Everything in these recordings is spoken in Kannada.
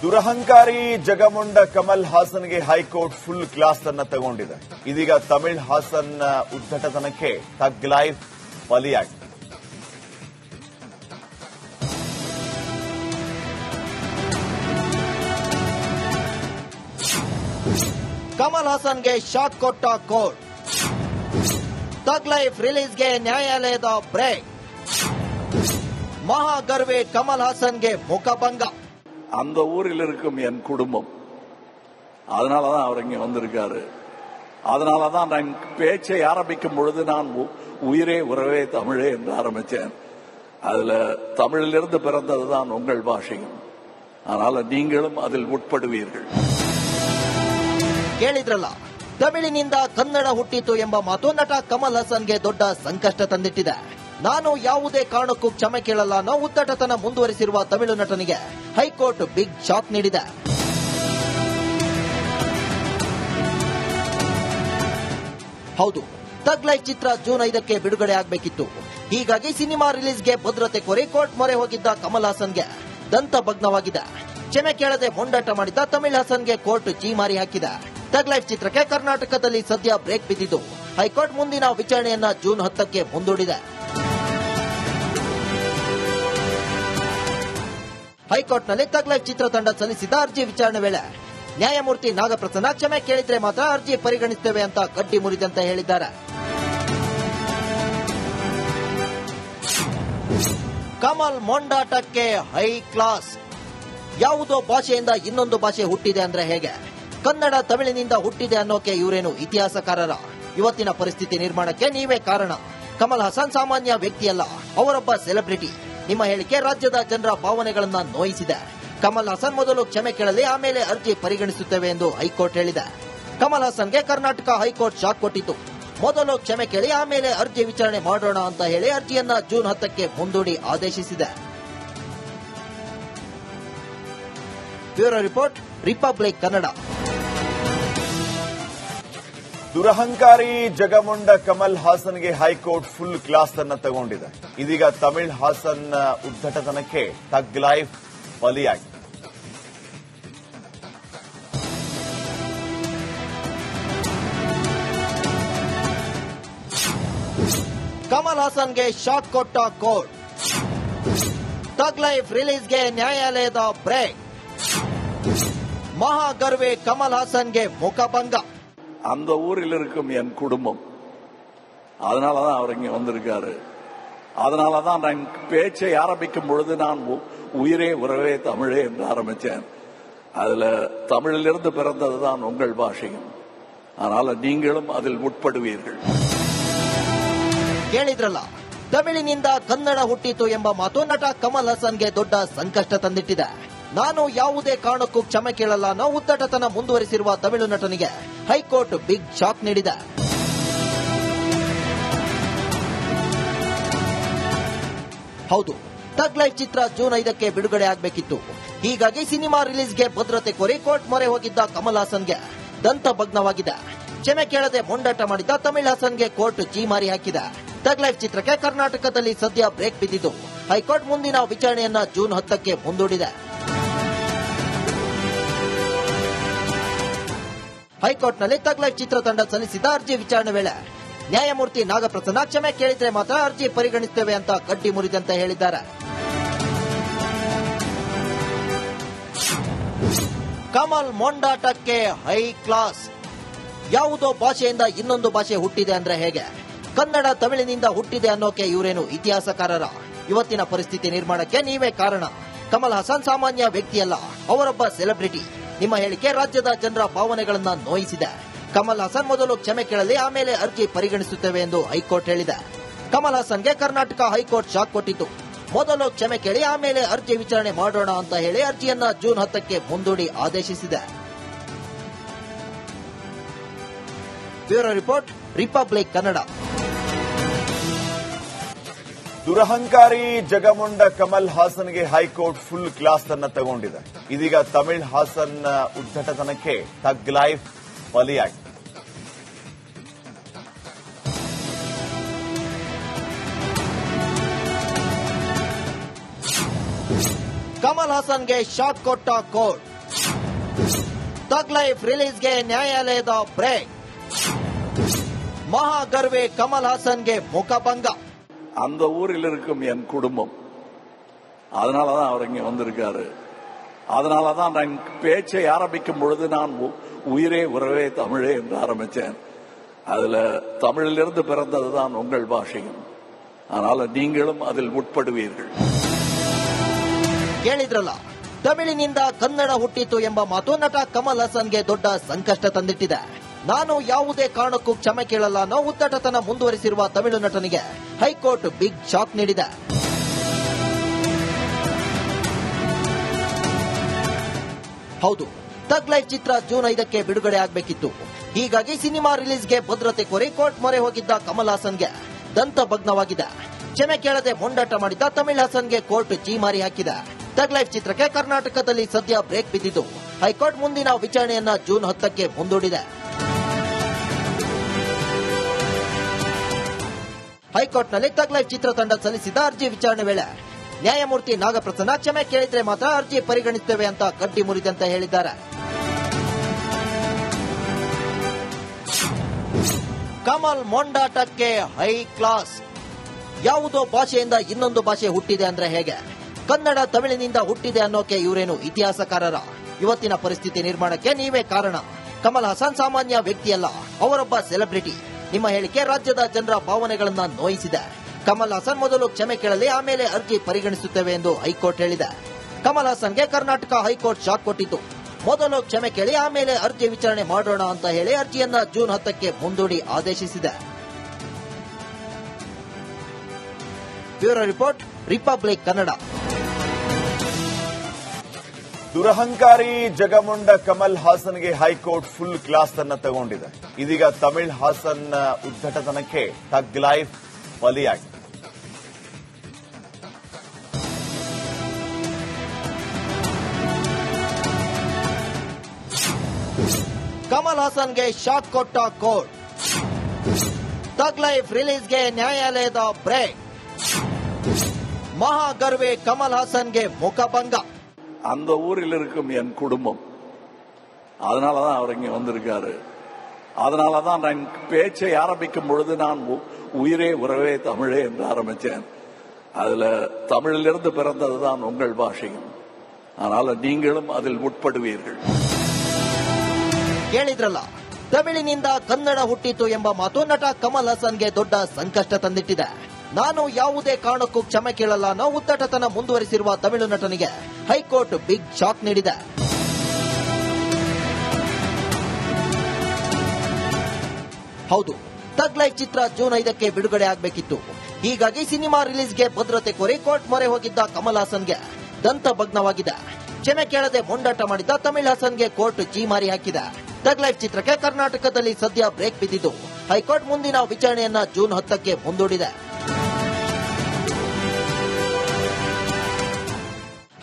ದುರಹಂಕಾರಿ ಜಗಮುಂಡ ಕಮಲ್ ಹಾಸನ್ಗೆ ಹೈಕೋರ್ಟ್ ಫುಲ್ ಕ್ಲಾಸ್ ಅನ್ನ ತಗೊಂಡಿದೆ. ಇದೀಗ ತಮಿಳ್ ಹಾಸನ್ ಉದ್ದಟತನಕ್ಕೆ ಥಗ್ ಲೈಫ್ ಬಲಿಯಾಗಿದೆ. ಕಮಲ್ ಹಾಸನ್ಗೆ ಶಾಕ್ ಕೊಟ್ಟ ಕೋರ್ಟ್. ಥಗ್ ಲೈಫ್ ರಿಲೀಸ್ಗೆ ನ್ಯಾಯಾಲಯದ ಬ್ರೇಕ್. மகாகர்வே கமல்ஹாசன்ಗೆ முகபங்க. அந்த ஊரில் இருக்கும் என் குடும்பம், அதனாலதான் அவர் இங்க வந்திருக்காரு. அதனாலதான் நான் பேச்சை ஆரம்பிக்கும் பொழுது நான் உயிரே உறவே தமிழே என்று ஆரம்பிச்சேன். அதுல தமிழிலிருந்து பிறந்ததுதான் உங்கள் பாஷையும். அதனால நீங்களும் அதில் உட்படுவீர்கள். ಕೇಳಿದ್ರಲ್ಲ, ತಮಿಳಿನಿಂದ ಕನ್ನಡ ಹುಟ್ಟಿತು ಎಂಬ ಮಾತು ನಟ ಕಮಲ್ ಹಾಸನ್ಗೆ ದೊಡ್ಡ ಸಂಕಷ್ಟ ತಂದಿಟ್ಟಿದೆ. ನಾನು ಯಾವುದೇ ಕಾರಣಕ್ಕೂ ಕ್ಷಮೆ ಕೇಳಲ್ಲ ಅನ್ನೋ ಉದ್ದಟತನ ಮುಂದುವರಿಸಿರುವ ತಮಿಳು ನಟನಿಗೆ ಹೈಕೋರ್ಟ್ ಬಿಗ್ ಶಾಕ್ ನೀಡಿದೆ. ಹೌದು, ಥಗ್ ಲೈಫ್ ಚಿತ್ರ ಜೂನ್ 5ಕ್ಕೆ ಬಿಡುಗಡೆ ಆಗಬೇಕಿತ್ತು. ಹೀಗಾಗಿ ಸಿನಿಮಾ ರಿಲೀಸ್ಗೆ ಭದ್ರತೆ ಕೋರಿ ಕೋರ್ಟ್ ಮೊರೆ ಹೋಗಿದ್ದ ಕಮಲ್ ಹಾಸನ್ಗೆ ದಂತ ಭಗ್ನವಾಗಿದೆ. ಕ್ಷಮೆ ಕೇಳದೆ ಮೊಂಡಾಟ ಮಾಡಿದ್ದ ತಮಿಳ್ ಹಾಸನ್ಗೆ ಕೋರ್ಟ್ ಚೀಮಾರಿ ಹಾಕಿದೆ. ಥಗ್ ಲೈಫ್ ಚಿತ್ರಕ್ಕೆ ಕರ್ನಾಟಕದಲ್ಲಿ ಸದ್ಯ ಬ್ರೇಕ್ ಬಿದ್ದಿದ್ದು ಹೈಕೋರ್ಟ್ ಮುಂದಿನ ವಿಚಾರಣೆಯನ್ನ ಜೂನ್ 10ಕ್ಕೆ ಮುಂದೂಡಿದೆ. ಹೈಕೋರ್ಟ್ನಲ್ಲಿ ಥಗ್ ಲೈಫ್ ಚಿತ್ರತಂಡ ಸಲ್ಲಿಸಿದ ಅರ್ಜಿ ವಿಚಾರಣೆ ವೇಳೆ ನ್ಯಾಯಮೂರ್ತಿ ನಾಗಪ್ರಸನ್ನ ಕ್ಷಮೆ ಕೇಳಿದ್ರೆ ಮಾತ್ರ ಅರ್ಜಿ ಪರಿಗಣಿಸುತ್ತೇವೆ ಅಂತ ಗಟ್ಟಿ ಮುರಿದಂತೆ ಹೇಳಿದ್ದಾರೆ. ಕಮಲ್ ಮೊಂಡಾಟಕ್ಕೆ ಹೈ ಕ್ಲಾಸ್. ಯಾವುದೋ ಭಾಷೆಯಿಂದ ಇನ್ನೊಂದು ಭಾಷೆ ಹುಟ್ಟಿದೆ ಅಂದ್ರೆ ಹೇಗೆ? ಕನ್ನಡ ತಮಿಳಿನಿಂದ ಹುಟ್ಟಿದೆ ಅನ್ನೋಕೆ ಇವರೇನು ಇತಿಹಾಸಕಾರರ? ಇವತ್ತಿನ ಪರಿಸ್ಥಿತಿ ನಿರ್ಮಾಣಕ್ಕೆ ನೀವೇ ಕಾರಣ. ಕಮಲ್ ಹಾಸನ್ ಸಾಮಾನ್ಯ ವ್ಯಕ್ತಿಯಲ್ಲ, ಅವರೊಬ್ಬ ಸೆಲೆಬ್ರಿಟಿ. ನಿಮ್ಮ ಹೇಳಿಕೆ ರಾಜ್ಯದ ಜನರ ಭಾವನೆಗಳನ್ನ ನೋಯಿಸಿದೆ. ಕಮಲ್ ಹಾಸನ್ ಮೊದಲು ಕ್ಷಮೆ ಕೇಳಲಿ, ಆಮೇಲೆ ಅರ್ಜಿ ಪರಿಗಣಿಸುತ್ತೇವೆ ಎಂದು ಹೈಕೋರ್ಟ್ ಹೇಳಿದೆ. ಕಮಲ್ ಹಾಸನ್ಗೆ ಕರ್ನಾಟಕ ಹೈಕೋರ್ಟ್ ಶಾಕ್ ಕೊಟ್ಟಿತ್ತು. ಮೊದಲು ಕ್ಷಮೆ ಕೇಳಿ, ಆಮೇಲೆ ಅರ್ಜಿ ವಿಚಾರಣೆ ಮಾಡೋಣ ಅಂತ ಹೇಳಿ ಅರ್ಜಿಯನ್ನ ಜೂನ್ 10ಕ್ಕೆ ಮುಂದೂಡಿ ಆದೇಶಿಸಿದೆ. Bureau report, Republic Kannada. ದುರಹಂಕಾರಿ ಜಗಮುಂಡ ಕಮಲ್ ಹಾಸನ್ಗೆ ಹೈಕೋರ್ಟ್ ಫುಲ್ ಕ್ಲಾಸ್ ಅನ್ನ ತಗೊಂಡಿದೆ. ಇದೀಗ ತಮಿಳ್ ಹಾಸನ್ ಉದ್ದಟತನಕ್ಕೆ ಥಗ್ ಲೈಫ್ ಬಲಿಯಾಗಿದೆ. ಕಮಲ್ ಹಾಸನ್ಗೆ ಶಾಕ್ ಕೊಟ್ಟ ಕೋರ್ಟ್. ಥಗ್ ಲೈಫ್ ರಿಲೀಸ್ಗೆ ನ್ಯಾಯಾಲಯದ ಬ್ರೇಕ್. மகாகர்வே கமல் ஹாசன்ಗೆ முகபங்க. அந்த ஊரில் இருக்கும் என் குடும்பம், அதனாலதான் அவர் இங்க வந்திருக்காரு. அதனாலதான் நான் பேச்சை ஆரம்பிக்கும் பொழுது நான் உயிரே உறவே தமிழே என்று ஆரம்பிச்சேன். அதுல தமிழிலிருந்து பிறந்ததுதான் உங்கள் பாஷையும். அதனால நீங்களும் அதில் உட்படுவீர்கள். ಕೇಳಿದ್ರಲ್ಲ, ತಮಿಳಿನಿಂದ ಕನ್ನಡ ಹುಟ್ಟಿತು ಎಂಬ ಮಾತು ನಟ ಕಮಲ್ ಹಾಸನ್ಗೆ ದೊಡ್ಡ ಸಂಕಷ್ಟ ತಂದಿಟ್ಟಿದೆ. ನಾನು ಯಾವುದೇ ಕಾರಣಕ್ಕೂ ಕ್ಷಮೆ ಕೇಳಲ್ಲ ಅನ್ನೋ ಉದ್ದಟತನ ಮುಂದುವರಿಸಿರುವ ತಮಿಳು ನಟನಿಗೆ ಹೈಕೋರ್ಟ್ ಬಿಗ್ ಶಾಕ್ ನೀಡಿದೆ. ಹೌದು, ಥಗ್ ಲೈಫ್ ಚಿತ್ರ ಜೂನ್ 5ಕ್ಕೆ ಬಿಡುಗಡೆ ಆಗಬೇಕಿತ್ತು. ಹೀಗಾಗಿ ಸಿನಿಮಾ ರಿಲೀಸ್ಗೆ ಭದ್ರತೆ ಕೋರಿ ಕೋರ್ಟ್ ಮೊರೆ ಹೋಗಿದ್ದ ಕಮಲ್ ಹಾಸನ್ಗೆ ದಂತ ಭಗ್ನವಾಗಿದೆ. ಕ್ಷಮೆ ಕೇಳದೆ ಮೊಂಡಾಟ ಮಾಡಿದ್ದ ತಮಿಳ್ ಹಾಸನ್ಗೆ ಕೋರ್ಟ್ ಚೀಮಾರಿ ಹಾಕಿದೆ. ಥಗ್ ಲೈಫ್ ಚಿತ್ರಕ್ಕೆ ಕರ್ನಾಟಕದಲ್ಲಿ ಸದ್ಯ ಬ್ರೇಕ್ ಬಿದ್ದಿದ್ದು ಹೈಕೋರ್ಟ್ ಮುಂದಿನ ವಿಚಾರಣೆಯನ್ನ ಜೂನ್ 10ಕ್ಕೆ ಮುಂದೂಡಿದೆ. ಹೈಕೋರ್ಟ್ನಲ್ಲಿ ಥಗ್ ಲೈಫ್ ಚಿತ್ರತಂಡ ಸಲ್ಲಿಸಿದ ಅರ್ಜಿ ವಿಚಾರಣೆ ವೇಳೆ ನ್ಯಾಯಮೂರ್ತಿ ನಾಗಪ್ರಸನ್ನ ಕ್ಷಮೆ ಕೇಳಿದ್ರೆ ಮಾತ್ರ ಅರ್ಜಿ ಪರಿಗಣಿಸುತ್ತೇವೆ ಅಂತ ಗಟ್ಟಿ ಮುರಿದಂತೆ ಹೇಳಿದ್ದಾರೆ. ಕಮಲ್ ಮೊಂಡಾಟಕ್ಕೆ ಹೈ ಕ್ಲಾಸ್. ಯಾವುದೋ ಭಾಷೆಯಿಂದ ಇನ್ನೊಂದು ಭಾಷೆ ಹುಟ್ಟಿದೆ ಅಂದ್ರೆ ಹೇಗೆ? ಕನ್ನಡ ತಮಿಳಿನಿಂದ ಹುಟ್ಟಿದೆ ಅನ್ನೋಕೆ ಇವರೇನು ಇತಿಹಾಸಕಾರರ? ಇವತ್ತಿನ ಪರಿಸ್ಥಿತಿ ನಿರ್ಮಾಣಕ್ಕೆ ನೀವೇ ಕಾರಣ. ಕಮಲ್ ಹಾಸನ್ ಸಾಮಾನ್ಯ ವ್ಯಕ್ತಿಯಲ್ಲ, ಅವರೊಬ್ಬ ಸೆಲೆಬ್ರಿಟಿ. ನಿಮ್ಮ ಹೇಳಿಕೆ ರಾಜ್ಯದ ಜನರ ಭಾವನೆಗಳನ್ನ ನೋಯಿಸಿದೆ. ಕಮಲ್ ಹಾಸನ್ ಮೊದಲು ಕ್ಷಮೆ ಕೇಳಲಿ, ಆಮೇಲೆ ಅರ್ಜಿ ಪರಿಗಣಿಸುತ್ತೇವೆ ಎಂದು ಹೈಕೋರ್ಟ್ ಹೇಳಿದೆ. ಕಮಲ್ ಹಾಸನ್ಗೆ ಕರ್ನಾಟಕ ಹೈಕೋರ್ಟ್ ಶಾಕ್ ಕೊಟ್ಟಿತ್ತು. ಮೊದಲು ಕ್ಷಮೆ ಕೇಳಿ, ಆಮೇಲೆ ಅರ್ಜಿ ವಿಚಾರಣೆ ಮಾಡೋಣ ಅಂತ ಹೇಳಿ ಅರ್ಜಿಯನ್ನ ಜೂನ್ 10ಕ್ಕೆ ಮುಂದೂಡಿ ಆದೇಶಿಸಿದೆ. Bureau report, Republic Kannada. ದುರಹಂಕಾರಿ ಜಗಮುಂಡ ಕಮಲ್ ಹಾಸನ್ಗೆ ಹೈಕೋರ್ಟ್ ಫುಲ್ ಕ್ಲಾಸ್ ಅನ್ನ ತಗೊಂಡಿದೆ. ಇದೀಗ ತಮಿಳ್ ಹಾಸನ್ ಉದ್ದಟತನಕ್ಕೆ ಥಗ್ ಲೈಫ್ ಬಲಿಯಾಗಿದೆ. ಕಮಲ್ ಕಮಲ್ ಹಾಸನ್ಗೆ ಶಾಕ್ ಕೊಟ್ಟ ಕೋರ್ಟ್. ತಗ್ ಲೈಫ್ ರಿಲೀಸ್ಗೆ ನ್ಯಾಯಾಲಯದ ಬ್ರೇಕ್. மகாகர்வே கமல்ஹாசன்ಗೆ முகபங்க. அந்த ஊரில் இருக்கும் என் குடும்பம், அதனாலதான் அவர் இங்க வந்திருக்காரு. அதனாலதான் நான் பேச்சை ஆரம்பிக்கும் பொழுது நான் உயிரே உறவே தமிழே என்று ஆரம்பிச்சேன். அதுல தமிழிலிருந்து பிறந்ததுதான் உங்கள் பாஷையும். அதனால நீங்களும் அதில் உட்படுவீர்கள். ಕೇಳಿದ್ರಲ್ಲ, ತಮಿಳಿನಿಂದ ಕನ್ನಡ ಹುಟ್ಟಿತು ಎಂಬ ಮಾತು ನಟ ಕಮಲ್ ಹಾಸನ್ಗೆ ದೊಡ್ಡ ಸಂಕಷ್ಟ ತಂದಿಟ್ಟಿದೆ. ನಾನು ಯಾವುದೇ ಕಾರಣಕ್ಕೂ ಕ್ಷಮೆ ಕೇಳಲ್ಲ ಅನ್ನೋ ಉದ್ದಟತನ ಮುಂದುವರಿಸಿರುವ ತಮಿಳು ನಟನಿಗೆ ಹೈಕೋರ್ಟ್ ಬಿಗ್ ಶಾಕ್ ನೀಡಿದೆ. ಹೌದು, ತಗ್ ಲೈಫ್ ಚಿತ್ರ ಜೂನ್ 5ಕ್ಕೆ ಬಿಡುಗಡೆ ಆಗಬೇಕಿತ್ತು. ಹೀಗಾಗಿ ಸಿನಿಮಾ ರಿಲೀಸ್ಗೆ ಭದ್ರತೆ ಕೋರಿ ಕೋರ್ಟ್ ಮೊರೆ ಹೋಗಿದ್ದ ಕಮಲ್ ಹಾಸನ್ಗೆ ದಂತ ಭಗ್ನವಾಗಿದೆ. ಕ್ಷಮೆ ಕೇಳದೆ ಮೊಂಡಾಟ ಮಾಡಿದ್ದ ತಮಿಳ್ ಹಾಸನ್ಗೆ ಕೋರ್ಟ್ ಚೀಮಾರಿ ಹಾಕಿದೆ. ತಗ್ ಲೈಫ್ ಚಿತ್ರಕ್ಕೆ ಕರ್ನಾಟಕದಲ್ಲಿ ಸದ್ಯ ಬ್ರೇಕ್ ಬಿದ್ದಿದ್ದು ಹೈಕೋರ್ಟ್ ಮುಂದಿನ ವಿಚಾರಣೆಯನ್ನ ಜೂನ್ 10ಕ್ಕೆ ಮುಂದೂಡಿದೆ. ಹೈಕೋರ್ಟ್ನಲ್ಲಿ ತಗ್ ಲೈಫ್ ಚಿತ್ರತಂಡ ಸಲ್ಲಿಸಿದ ಅರ್ಜಿ ವಿಚಾರಣೆ ವೇಳೆ ನ್ಯಾಯಮೂರ್ತಿ ನಾಗಪ್ರಸನ್ನ ಕ್ಷಮೆ ಕೇಳಿದ್ರೆ ಮಾತ್ರ ಅರ್ಜಿ ಪರಿಗಣಿಸುತ್ತೇವೆ ಅಂತ ಕಡ್ಡಿ ಮುರಿದಂತೆ ಹೇಳಿದ್ದಾರೆ. ಕಮಲ್ ಮೊಂಡಾಟಕ್ಕೆ ಹೈ ಕ್ಲಾಸ್. ಯಾವುದೋ ಭಾಷೆಯಿಂದ ಇನ್ನೊಂದು ಭಾಷೆ ಹುಟ್ಟಿದೆ ಅಂದ್ರೆ ಹೇಗೆ? ಕನ್ನಡ ತಮಿಳಿನಿಂದ ಹುಟ್ಟಿದೆ ಅನ್ನೋಕೆ ಇವರೇನು ಇತಿಹಾಸಕಾರರ? ಇವತ್ತಿನ ಪರಿಸ್ಥಿತಿ ನಿರ್ಮಾಣಕ್ಕೆ ನೀವೇ ಕಾರಣ. ಕಮಲ್ ಹಾಸನ್ ಸಾಮಾನ್ಯ ವ್ಯಕ್ತಿಯಲ್ಲ, ಅವರೊಬ್ಬ ಸೆಲೆಬ್ರಿಟಿ. ನಿಮ್ಮ ಹೇಳಿಕೆ ರಾಜ್ಯದ ಜನರ ಭಾವನೆಗಳನ್ನ ನೋಯಿಸಿದೆ. ಕಮಲ್ ಹಾಸನ್ ಮೊದಲು ಕ್ಷಮೆ ಕೇಳಲಿ, ಆಮೇಲೆ ಅರ್ಜಿ ಪರಿಗಣಿಸುತ್ತೇವೆ ಎಂದು ಹೈಕೋರ್ಟ್ ಹೇಳಿದೆ. ಕಮಲ್ ಹಾಸನ್ಗೆ ಕರ್ನಾಟಕ ಹೈಕೋರ್ಟ್ ಶಾಕ್ ಕೊಟ್ಟಿತ್ತು. ಮೊದಲು ಕ್ಷಮೆ ಕೇಳಿ, ಆಮೇಲೆ ಅರ್ಜಿ ವಿಚಾರಣೆ ಮಾಡೋಣ ಅಂತ ಹೇಳಿ ಅರ್ಜಿಯನ್ನ ಜೂನ್ 10ಕ್ಕೆ ಮುಂದೂಡಿ ಆದೇಶಿಸಿದೆ. Bureau report, Republic Kannada. ದುರಹಂಕಾರಿ ಜಗಮುಂಡ ಕಮಲ್ ಹಾಸನ್ಗೆ ಹೈಕೋರ್ಟ್ ಫುಲ್ ಕ್ಲಾಸ್ ಅನ್ನ ತಗೊಂಡಿದೆ. ಇದೀಗ ತಮಿಳ್ ಹಾಸನ್ ಉದ್ದಟತನಕ್ಕೆ ತಗ್ ಲೈಫ್ ಬಲಿಯಾಗಿದೆ. ಕಮಲ್ ಹಾಸನ್ಗೆ ಶಾಕ್ ಕೊಟ್ಟ ಕೋರ್ಟ್. ತಗ್ ಲೈಫ್ ರಿಲೀಸ್ಗೆ ನ್ಯಾಯಾಲಯದ ಬ್ರೇಕ್. மகாகர்வே கமல் ஹாசன்ಗೆ முகபங்க. அந்த ஊரில் இருக்கும் என் குடும்பம், அதனாலதான் அவர் இங்க வந்திருக்காரு. அதனாலதான் நான் பேச்சை ஆரம்பிக்கும் பொழுது நான் உயிரே உறவே தமிழே என்று ஆரம்பிச்சேன். அதுல தமிழிலிருந்து பிறந்ததுதான் உங்கள் பாஷையும். அதனால நீங்களும் அதில் உட்படுவீர்கள். ಕೇಳಿದ್ರಲ್ಲ, ತಮಿಳಿನಿಂದ ಕನ್ನಡ ಹುಟ್ಟಿತು ಎಂಬ ಮಾತು ನಟ ಕಮಲ್ ಹಾಸನ್ಗೆ ದೊಡ್ಡ ಸಂಕಷ್ಟ ತಂದಿಟ್ಟಿದೆ. ನಾನು ಯಾವುದೇ ಕಾರಣಕ್ಕೂ ಕ್ಷಮೆ ಕೇಳಲ್ಲ ಅನ್ನೋ ಉದ್ದಟತನ ಮುಂದುವರಿಸಿರುವ ತಮಿಳು ನಟನಿಗೆ ಹೈಕೋರ್ಟ್ ಬಿಗ್ ಶಾಕ್ ನೀಡಿದೆ. ಹೌದು, ತಗ್ ಲೈಫ್ ಚಿತ್ರ ಜೂನ್ 5ಕ್ಕೆ ಬಿಡುಗಡೆ ಆಗಬೇಕಿತ್ತು. ಹೀಗಾಗಿ ಸಿನಿಮಾ ರಿಲೀಸ್ಗೆ ಭದ್ರತೆ ಕೋರಿ ಕೋರ್ಟ್ ಮೊರೆ ಹೋಗಿದ್ದ ಕಮಲ್ ಹಾಸನ್ಗೆ ದಂತ ಭಗ್ನವಾಗಿದೆ. ಕ್ಷಮೆ ಕೇಳದೆ ಮೊಂಡಾಟ ಮಾಡಿದ್ದ ತಮಿಳ್ ಹಾಸನ್ಗೆ ಕೋರ್ಟ್ ಚೀಮಾರಿ ಹಾಕಿದೆ. ತಗ್ ಲೈಫ್ ಚಿತ್ರಕ್ಕೆ ಕರ್ನಾಟಕದಲ್ಲಿ ಸದ್ಯ ಬ್ರೇಕ್ ಬಿದ್ದಿದ್ದು ಹೈಕೋರ್ಟ್ ಮುಂದಿನ ವಿಚಾರಣೆಯನ್ನ ಜೂನ್ 10ಕ್ಕೆ ಮುಂದೂಡಿದೆ.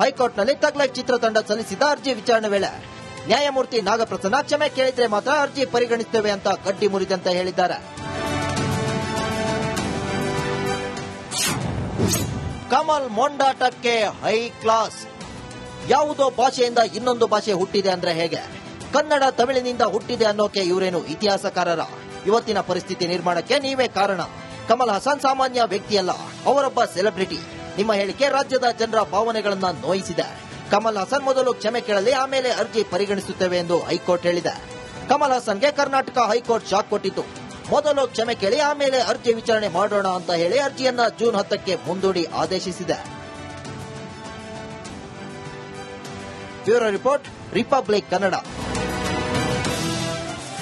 ಹೈಕೋರ್ಟ್ನಲ್ಲಿ ತಗ್ ಲೈಫ್ ಚಿತ್ರತಂಡ ಸಲ್ಲಿಸಿದ ಅರ್ಜಿ ವಿಚಾರಣೆ ವೇಳೆ ನ್ಯಾಯಮೂರ್ತಿ ನಾಗಪ್ರಸನ್ನ ಕ್ಷಮೆ ಕೇಳಿದ್ರೆ ಮಾತ್ರ ಅರ್ಜಿ ಪರಿಗಣಿಸುತ್ತೇವೆ ಅಂತ ಕಡ್ಡಿ ಮುರಿದಂತೆ ಹೇಳಿದ್ದಾರೆ. ಕಮಲ್ ಮೊಂಡಾಟಕ್ಕೆ ಹೈ ಕ್ಲಾಸ್. ಯಾವುದೋ ಭಾಷೆಯಿಂದ ಇನ್ನೊಂದು ಭಾಷೆ ಹುಟ್ಟಿದೆ ಅಂದ್ರೆ ಹೇಗೆ? ಕನ್ನಡ ತಮಿಳಿನಿಂದ ಹುಟ್ಟಿದೆ ಅನ್ನೋಕೆ ಇವರೇನು ಇತಿಹಾಸಕಾರರ? ಇವತ್ತಿನ ಪರಿಸ್ಥಿತಿ ನಿರ್ಮಾಣಕ್ಕೆ ನೀವೇ ಕಾರಣ. ಕಮಲ್ ಹಾಸನ್ ಸಾಮಾನ್ಯ ವ್ಯಕ್ತಿಯಲ್ಲ, ಅವರೊಬ್ಬ ಸೆಲೆಬ್ರಿಟಿ. ನಿಮ್ಮ ಹೇಳಿಕೆ ರಾಜ್ಯದ ಜನರ ಭಾವನೆಗಳನ್ನ ನೋಯಿಸಿದೆ. ಕಮಲ್ ಹಾಸನ್ ಮೊದಲು ಕ್ಷಮೆ ಕೇಳಲಿ, ಆಮೇಲೆ ಅರ್ಜಿ ಪರಿಗಣಿಸುತ್ತೇವೆ ಎಂದು ಹೈಕೋರ್ಟ್ ಹೇಳಿದೆ. ಕಮಲ್ ಹಾಸನ್ಗೆ ಕರ್ನಾಟಕ ಹೈಕೋರ್ಟ್ ಶಾಕ್ ಕೊಟ್ಟಿತ್ತು. ಮೊದಲು ಕ್ಷಮೆ ಕೇಳಿ, ಆಮೇಲೆ ಅರ್ಜಿ ವಿಚಾರಣೆ ಮಾಡೋಣ ಅಂತ ಹೇಳಿ ಅರ್ಜಿಯನ್ನ ಜೂನ್ 10ಕ್ಕೆ ಮುಂದೂಡಿ ಆದೇಶಿಸಿದೆ. Bureau report, Republic Kannada.